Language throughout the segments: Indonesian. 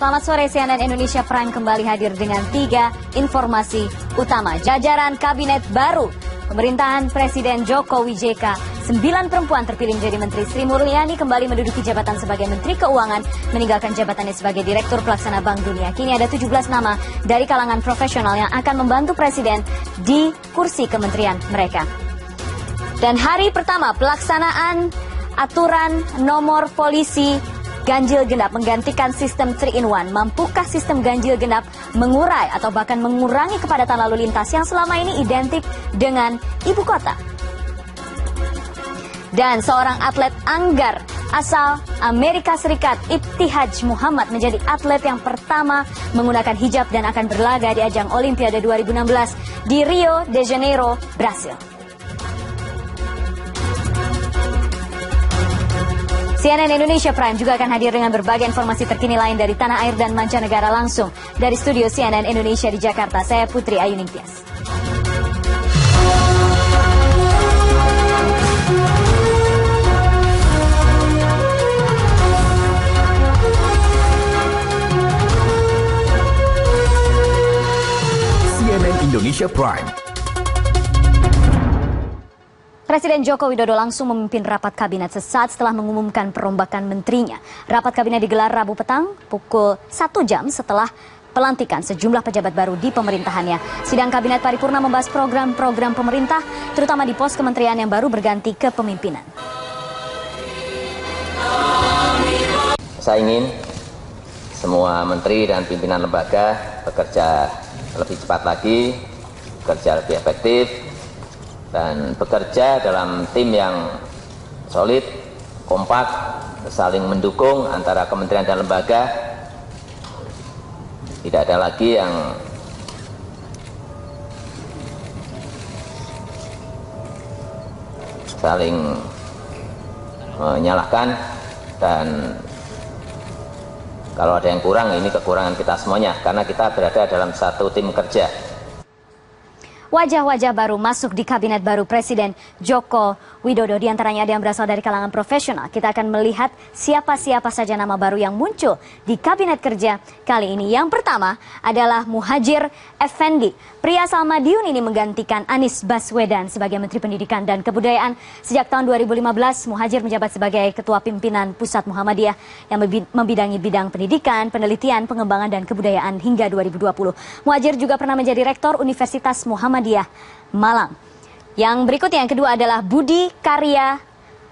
Selamat sore, CNN Indonesia Prime kembali hadir dengan 3 informasi utama. Jajaran kabinet baru pemerintahan Presiden Jokowi JK, 9 perempuan terpilih menjadi Menteri. Sri Mulyani kembali menduduki jabatan sebagai Menteri Keuangan, meninggalkan jabatannya sebagai Direktur Pelaksana Bank Dunia. Kini ada 17 nama dari kalangan profesional yang akan membantu Presiden di kursi kementerian mereka. Dan hari pertama pelaksanaan aturan nomor polisi ganjil genap menggantikan sistem 3-in-1. Mampukah sistem ganjil genap mengurai atau bahkan mengurangi kepadatan lalu lintas yang selama ini identik dengan ibu kota? Dan seorang atlet anggar asal Amerika Serikat, Ibtihaj Muhammad, menjadi atlet yang pertama menggunakan hijab dan akan berlaga di ajang Olimpiade 2016 di Rio de Janeiro, Brasil. CNN Indonesia Prime juga akan hadir dengan berbagai informasi terkini lain dari tanah air dan mancanegara langsung dari studio CNN Indonesia di Jakarta. Saya Putri Ayu Ningtyas. CNN Indonesia Prime. Presiden Joko Widodo langsung memimpin rapat kabinet sesaat setelah mengumumkan perombakan menterinya. Rapat kabinet digelar Rabu petang pukul 1 jam setelah pelantikan sejumlah pejabat baru di pemerintahannya. Sidang kabinet paripurna membahas program-program pemerintah, terutama di pos kementerian yang baru berganti kepemimpinan. Saya ingin semua menteri dan pimpinan lembaga bekerja lebih cepat lagi, bekerja lebih efektif, dan bekerja dalam tim yang solid, kompak, saling mendukung antara kementerian dan lembaga. Tidak ada lagi yang saling menyalahkan, dan kalau ada yang kurang, ini kekurangan kita semuanya, karena kita berada dalam satu tim kerja. Wajah-wajah baru masuk di kabinet baru Presiden Joko Widodo. Di antaranya ada yang berasal dari kalangan profesional. Kita akan melihat siapa-siapa saja nama baru yang muncul di kabinet kerja kali ini. Yang pertama adalah Muhadjir Effendi. Pria asal Madiun ini menggantikan Anies Baswedan sebagai Menteri Pendidikan dan Kebudayaan. Sejak tahun 2015, Muhadjir menjabat sebagai Ketua Pimpinan Pusat Muhammadiyah yang membidangi bidang pendidikan, penelitian, pengembangan, dan kebudayaan hingga 2020. Muhadjir juga pernah menjadi Rektor Universitas Muhammadiyah Malang. Yang berikutnya, yang kedua adalah Budi Karya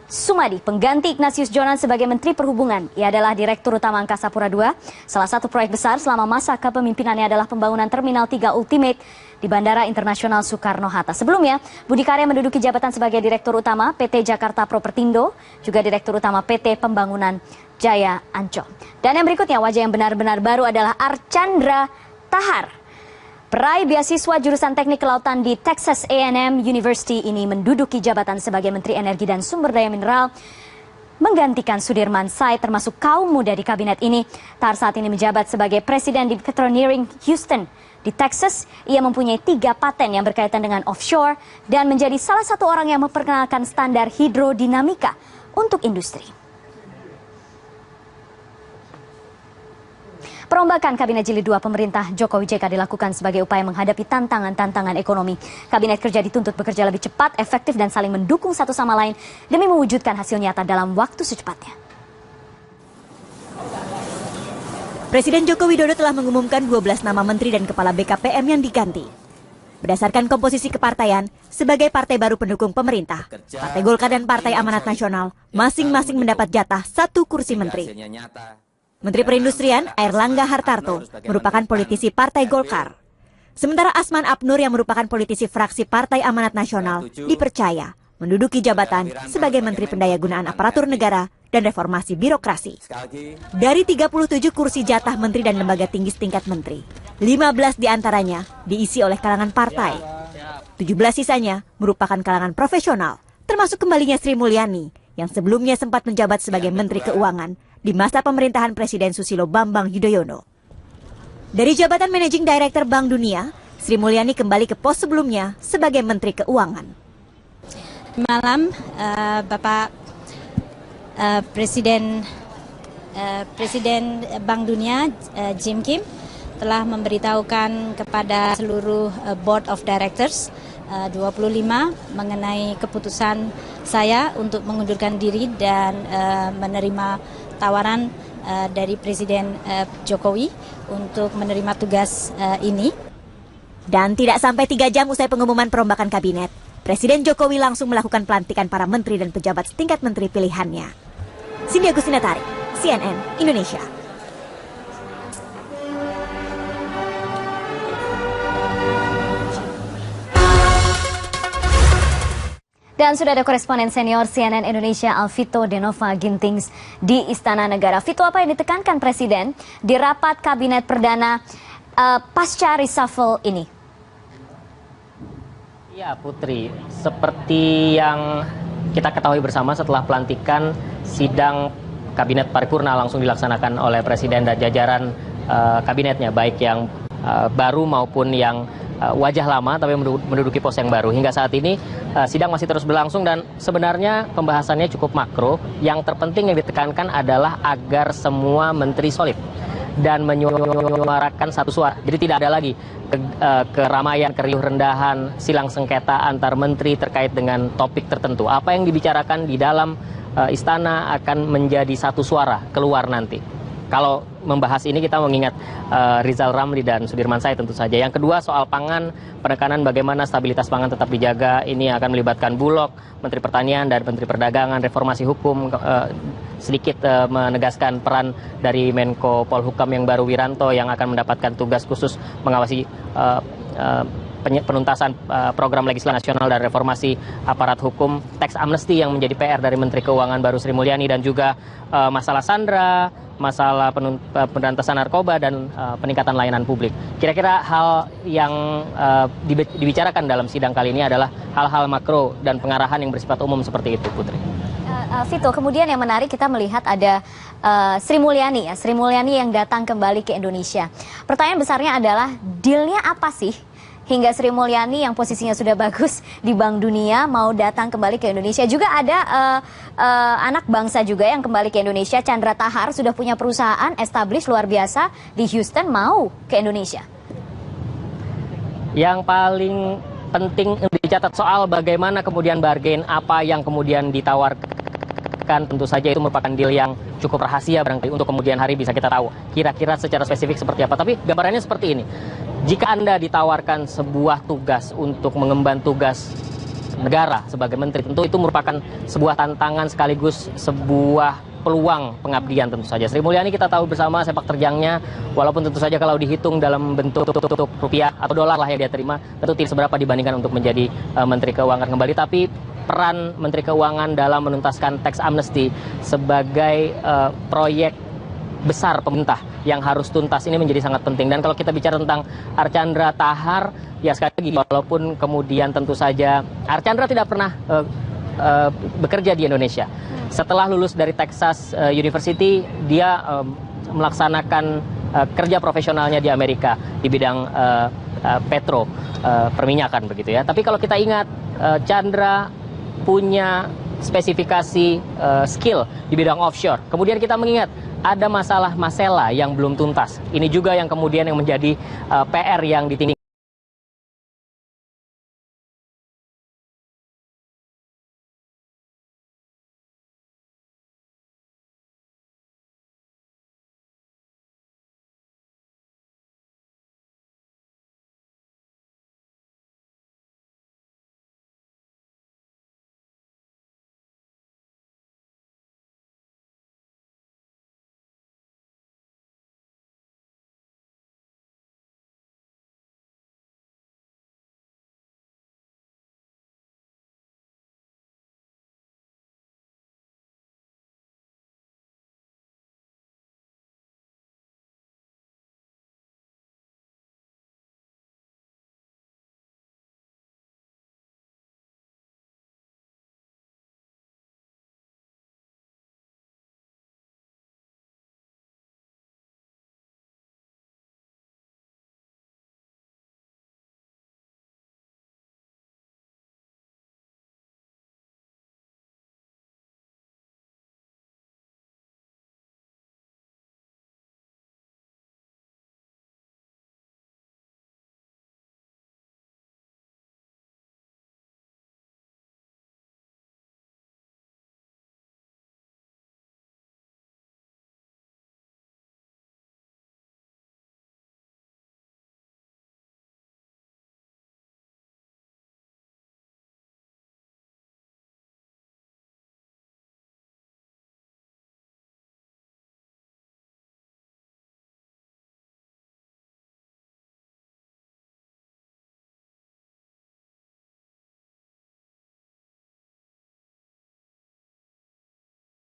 Sumadi, pengganti Ignatius Jonan sebagai Menteri Perhubungan. Ia adalah Direktur Utama Angkasa Pura II. Salah satu proyek besar selama masa kepemimpinannya adalah pembangunan Terminal 3 Ultimate di Bandara Internasional Soekarno-Hatta. Sebelumnya, Budi Karya menduduki jabatan sebagai Direktur Utama PT Jakarta Propertindo, juga Direktur Utama PT Pembangunan Jaya Ancol. Dan yang berikutnya, wajah yang benar-benar baru adalah Archandra Tahar. Peraih beasiswa jurusan teknik kelautan di Texas A&M University ini menduduki jabatan sebagai Menteri Energi dan Sumber Daya Mineral, menggantikan Sudirman Said, termasuk kaum muda di kabinet ini. Tahar saat ini menjabat sebagai Presiden di Petroneering Houston di Texas. Ia mempunyai 3 paten yang berkaitan dengan offshore dan menjadi salah satu orang yang memperkenalkan standar hidrodinamika untuk industri. Perombakan Kabinet Jilid 2 pemerintah Jokowi JK dilakukan sebagai upaya menghadapi tantangan-tantangan ekonomi. Kabinet kerja dituntut bekerja lebih cepat, efektif, dan saling mendukung satu sama lain demi mewujudkan hasil nyata dalam waktu secepatnya. Presiden Joko Widodo telah mengumumkan 12 nama menteri dan kepala BKPM yang diganti. Berdasarkan komposisi kepartaian, sebagai partai baru pendukung pemerintah, Partai Golkar dan Partai Amanat Nasional masing-masing mendapat jatah 1 kursi menteri. Menteri Perindustrian Airlangga Hartarto merupakan politisi Partai Golkar. Sementara Asman Abnur yang merupakan politisi fraksi Partai Amanat Nasional dipercaya menduduki jabatan sebagai Menteri Pendayagunaan Aparatur Negara dan Reformasi Birokrasi. Dari 37 kursi jatah menteri dan lembaga tinggi setingkat menteri, 15 diantaranya diisi oleh kalangan partai. 17 sisanya merupakan kalangan profesional, termasuk kembalinya Sri Mulyani yang sebelumnya sempat menjabat sebagai Menteri Keuangan di masa pemerintahan Presiden Susilo Bambang Yudhoyono. Dari jabatan Managing Director Bank Dunia, Sri Mulyani kembali ke pos sebelumnya sebagai Menteri Keuangan. Malam, Bapak Presiden Presiden Bank Dunia Jim Kim telah memberitahukan kepada seluruh Board of Directors 25 mengenai keputusan saya untuk mengundurkan diri dan menerima tawaran dari Presiden Jokowi untuk menerima tugas ini. Dan tidak sampai 3 jam usai pengumuman perombakan kabinet, Presiden Jokowi langsung melakukan pelantikan para menteri dan pejabat setingkat menteri pilihannya. Cindy Agustina Tarik, CNN Indonesia. Dan sudah ada koresponden senior CNN Indonesia Alvito Denova Gintings di Istana Negara. Vito, apa yang ditekankan Presiden di rapat Kabinet Perdana pasca reshuffle ini? Ya Putri, seperti yang kita ketahui bersama setelah pelantikan, sidang Kabinet Paripurna langsung dilaksanakan oleh Presiden dan jajaran kabinetnya, baik yang baru maupun yang wajah lama tapi menduduki pos yang baru. Hingga saat ini sidang masih terus berlangsung dan sebenarnya pembahasannya cukup makro. Yang terpenting yang ditekankan adalah agar semua menteri solid dan menyuarakan satu suara. Jadi tidak ada lagi keramaian, keriuh rendahan, silang sengketa antar menteri terkait dengan topik tertentu. Apa yang dibicarakan di dalam istana akan menjadi satu suara keluar nanti. Kalau membahas ini kita mengingat Rizal Ramli dan Sudirman Said tentu saja. Yang kedua soal pangan, penekanan bagaimana stabilitas pangan tetap dijaga. Ini akan melibatkan Bulog, Menteri Pertanian dan Menteri Perdagangan, reformasi hukum, sedikit menegaskan peran dari Menko Polhukam yang baru Wiranto yang akan mendapatkan tugas khusus mengawasi penuntasan program legislasi nasional dan reformasi aparat hukum, tax amnesty yang menjadi PR dari Menteri Keuangan baru Sri Mulyani, dan juga masalah sandra, masalah pemberantasan narkoba dan peningkatan layanan publik. Kira-kira hal yang dibicarakan dalam sidang kali ini adalah hal-hal makro dan pengarahan yang bersifat umum seperti itu, Putri. Vito, kemudian yang menarik kita melihat ada Sri Mulyani, Sri Mulyani yang datang kembali ke Indonesia. Pertanyaan besarnya adalah dealnya apa sih hingga Sri Mulyani yang posisinya sudah bagus di Bank Dunia mau datang kembali ke Indonesia. Juga ada anak bangsa juga yang kembali ke Indonesia, Chandra Tahar sudah punya perusahaan established luar biasa di Houston, mau ke Indonesia. Yang paling penting dicatat soal bagaimana kemudian bargain, apa yang kemudian ditawarkan, tentu saja itu merupakan deal yang cukup rahasia barangkali untuk kemudian hari bisa kita tahu kira-kira secara spesifik seperti apa. Tapi gambarannya seperti ini. Jika Anda ditawarkan sebuah tugas untuk mengemban tugas negara sebagai menteri, tentu itu merupakan sebuah tantangan sekaligus sebuah peluang pengabdian tentu saja. Sri Mulyani kita tahu bersama sepak terjangnya, walaupun tentu saja kalau dihitung dalam bentuk rupiah atau dolar lah yang dia terima, tentu tidak seberapa dibandingkan untuk menjadi Menteri Keuangan kembali. Tapi peran Menteri Keuangan dalam menuntaskan tax amnesty sebagai proyek besar pemerintah yang harus tuntas ini menjadi sangat penting. Dan kalau kita bicara tentang Archandra Tahar, ya sekali lagi walaupun kemudian tentu saja Archandra tidak pernah bekerja di Indonesia. Setelah lulus dari Texas University, dia melaksanakan kerja profesionalnya di Amerika di bidang petro, perminyakan begitu ya. Tapi kalau kita ingat Chandra punya spesifikasi skill di bidang offshore. Kemudian kita mengingat ada masalah Masela yang belum tuntas. Ini juga yang kemudian yang menjadi PR yang ditinggalkan